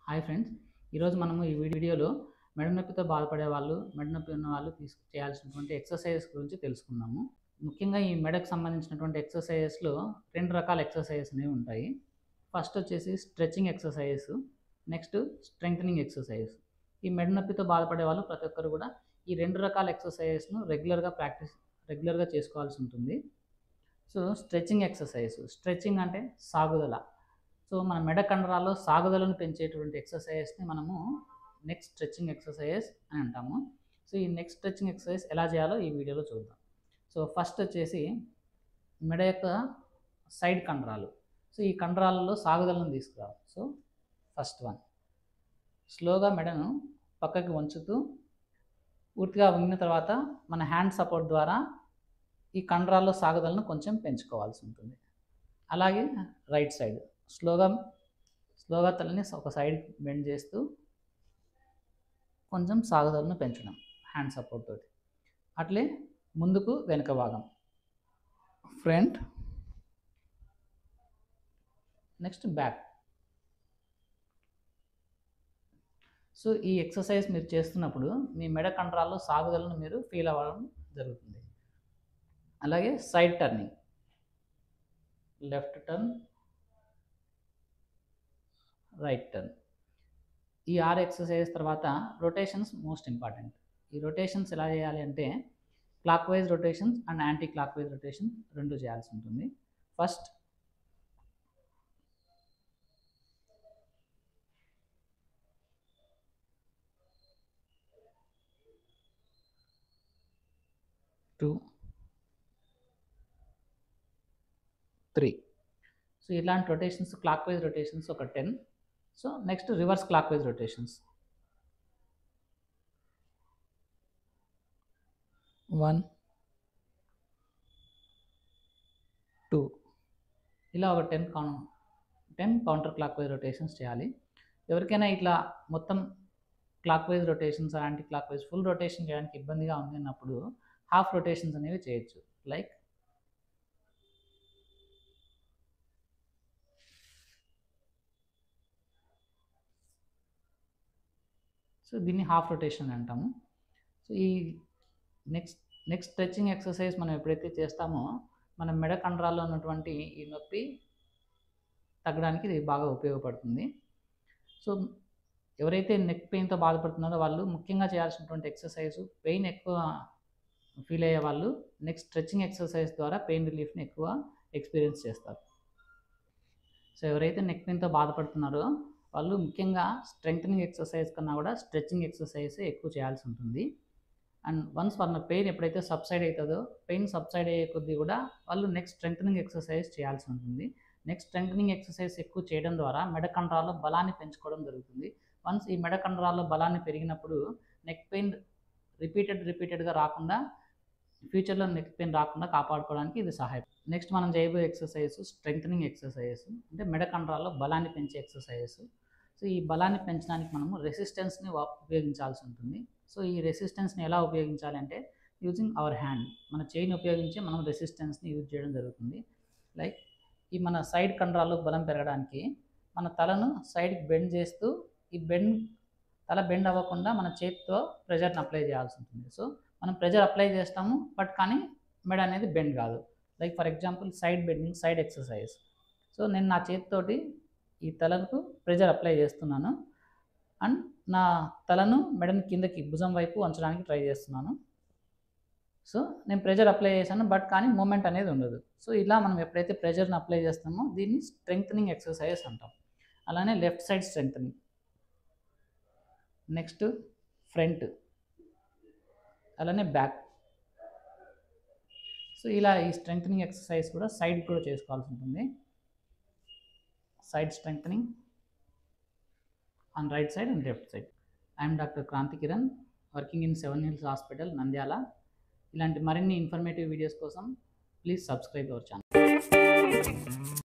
Hi friends, ఈరోజు మనము ఈ వీడియోలో మెడ నొప్పితో బాధపడే వాళ్ళు, మెడ నొప్పి ఉన్న వాళ్ళు చేయాల్సినటువంటి ఎక్సర్సైజెస్ గురించి తెలుసుకుందాము. ముఖ్యంగా ఈ మెడకు సంబంధించినటువంటి ఎక్సర్సైజెస్లో రెండు రకాల ఎక్సర్సైజెస్ అనేవి ఉంటాయి. ఫస్ట్ వచ్చేసి stretching exercises, next strengthening exercises. ఈ మెడ నొప్పితో బాధపడే వాళ్ళు ప్రతి ఒక్కరు కూడా ఈ రెండు రకాల ఎక్సర్సైజెస్ను రెగ్యులర్గా చేసుకోవాల్సి ఉంటుంది. సో స్ట్రెచింగ్ ఎక్సర్సైజ్, స్ట్రెచింగ్ అంటే సాగుదల. సో మన మెడ కండరాల్లో సాగుదలను పెంచేటువంటి ఎక్సర్సైజెస్ని మనము నెక్ స్ట్రెచింగ్ ఎక్సర్సైజెస్ అని అంటాము. సో ఈ నెక్ స్ట్రెచింగ్ ఎక్సర్సైజ్ ఎలా చేయాలో ఈ వీడియోలో చూద్దాం. సో ఫస్ట్ వచ్చేసి మెడ యొక్క సైడ్ కండరాలు. సో ఈ కండరాలలో సాగుదలను తీసుకురావాలి. సో ఫస్ట్ వన్, స్లోగా మెడను పక్కకి వంచుతూ పూర్తిగా వంగిన తర్వాత మన హ్యాండ్ సపోర్ట్ ద్వారా ఈ కండరాల్లో సాగుదలను కొంచెం పెంచుకోవాల్సి ఉంటుంది. అలాగే రైట్ సైడ్ స్లోగా తలని ఒక సైడ్ బెండ్ చేస్తూ కొంచెం సాగుదలను పెంచడం హ్యాండ్ సపోర్ట్ తోటి. అట్లే ముందుకు వెనుక భాగం, ఫ్రంట్, నెక్స్ట్ బ్యాక్. సో ఈ ఎక్సర్సైజ్ మీరు చేస్తున్నప్పుడు మీ మెడ కండరాల్లో సాగుదలను మీరు ఫీల్ అవ్వడం జరుగుతుంది. అలాగే side turning, left turn, right turn. ఈ 6 ఎక్సర్సైజెస్ తర్వాత రొటేషన్స్ మోస్ట్ ఇంపార్టెంట్. ఈ రొటేషన్స్ ఎలా చేయాలి అంటే clock wise rotations and anti clock wise rotation రెండు చేయాల్సి ఉంటుంది. First two 3. సో ఇలాంటి రొటేషన్స్ క్లాక్ వైజ్ రొటేషన్స్ ఒక 10. So next reverse clock wise rotations 1, 2 ఇలా ఒక 10 కౌంటర్ క్లాక్ వైజ్ రొటేషన్స్ చేయాలి. ఎవరికైనా ఇట్లా మొత్తం clock wise rotations anti clock wise full rotation చేయడానికి ఇబ్బందిగా ఉంది అన్నప్పుడు హాఫ్ రొటేషన్స్ అనేవి చేయొచ్చు. లైక్ సో దీన్ని హాఫ్ రొటేషన్ అంటాము. సో ఈ నెక్స్ట్ స్ట్రెచింగ్ ఎక్సర్సైజ్ మనం ఎప్పుడైతే చేస్తామో మన మెడ కండరాల్లో ఉన్నటువంటి ఈ నొప్పి తగ్గడానికి ఇది బాగా ఉపయోగపడుతుంది. సో ఎవరైతే నెక్ పెయిన్తో బాధపడుతున్నారో వాళ్ళు ముఖ్యంగా చేయాల్సినటువంటి ఎక్సర్సైజ్, పెయిన్ ఎక్కువ ఫీల్ అయ్యే వాళ్ళు నెక్స్ట్ స్ట్రెచింగ్ ఎక్సర్సైజ్ ద్వారా పెయిన్ రిలీఫ్ని ఎక్కువ ఎక్స్పీరియన్స్ చేస్తారు. సో ఎవరైతే నెక్ పెయిన్తో బాధపడుతున్నారో వాళ్ళు ముఖ్యంగా స్ట్రెంగ్థనింగ్ ఎక్సర్సైజ్ కన్నా కూడా స్ట్రెచింగ్ ఎక్సర్సైజ్ ఎక్కువ చేయాల్సి ఉంటుంది. అండ్ వన్స్ వాళ్ళ పెయిన్ ఎప్పుడైతే సబ్సైడ్ అవుతుందో పెయిన్ సబ్సైడ్ అయ్యే కొద్దీ కూడా వాళ్ళు నెక్స్ట్ స్ట్రెంగ్థనింగ్ ఎక్సర్సైజ్ చేయాల్సి ఉంటుంది. నెక్స్ట్ స్ట్రెంగ్థనింగ్ ఎక్సర్సైజ్ ఎక్కువ చేయడం ద్వారా మెడ కండరాల్లో బలాన్ని పెంచుకోవడం జరుగుతుంది. వన్స్ ఈ మెడ కండరాల్లో బలాన్ని పెరిగినప్పుడు నెక్ పెయిన్ రిపీటెడ్గా రాకుండా, ఫ్యూచర్లో నెక్ పెయిన్ రాకుండా కాపాడుకోవడానికి ఇది సహాయం. నెక్స్ట్ మనం చేయబోయే ఎక్సర్సైజ్ స్ట్రెంగ్థనింగ్ ఎక్సర్సైజెస్, అంటే మెడ కండరాల్లో బలాన్ని పెంచే ఎక్సర్సైజెస్. సో ఈ బలాన్ని పెంచడానికి మనము రెసిస్టెన్స్ని ఉపయోగించాల్సి ఉంటుంది. సో ఈ రెసిస్టెన్స్ని ఎలా ఉపయోగించాలి అంటే యూజింగ్ అవర్ హ్యాండ్, మన చేయిని ఉపయోగించి మనం రెసిస్టెన్స్ని యూజ్ చేయడం జరుగుతుంది. లైక్ ఈ మన సైడ్ కండరాల్లో బలం పెరగడానికి మన తలను సైడ్కి బెండ్ చేస్తూ ఈ తల బెండ్ అవ్వకుండా మన చేతితో ప్రెజర్ని అప్లై చేయాల్సి ఉంటుంది. సో మనం ప్రెజర్ అప్లై చేస్తాము బట్ కానీ మెడ అనేది బెండ్ కాదు. Like for example side bending, side exercise. So నేను నా చేతితోటి ఈ తలకు ప్రెజర్ అప్లై చేస్తున్నాను అండ్ నా తలను మెడని కిందకి భుజం వైపు వంచడానికి ట్రై చేస్తున్నాను. సో నేను ప్రెజర్ అప్లై చేశాను బట్ కానీ మూమెంట్ అనేది ఉండదు. సో ఇలా మనం ఎప్పుడైతే ప్రెజర్ని అప్లై చేస్తామో దీన్ని స్ట్రెంగ్థనింగ్ ఎక్సర్సైజెస్ అంటాం. అలానే left side strengthening, next front, అలానే బ్యాక్. సో ఇలా ఈ స్ట్రెంగ్థనింగ్ ఎక్సర్సైజ్ కూడా సైడ్ కూడా చేసుకోవాల్సి ఉంటుంది. Side strengthening on right side and left side. I'm doctor Kranti Kiran, working in 7 Hills hospital, Nandyal. ఇలాంటి మరిన్ని ఇన్ఫర్మేటివ్ వీడియోస్ కోసం ప్లీజ్ సబ్స్క్రైబ్ అవర్ ఛానల్.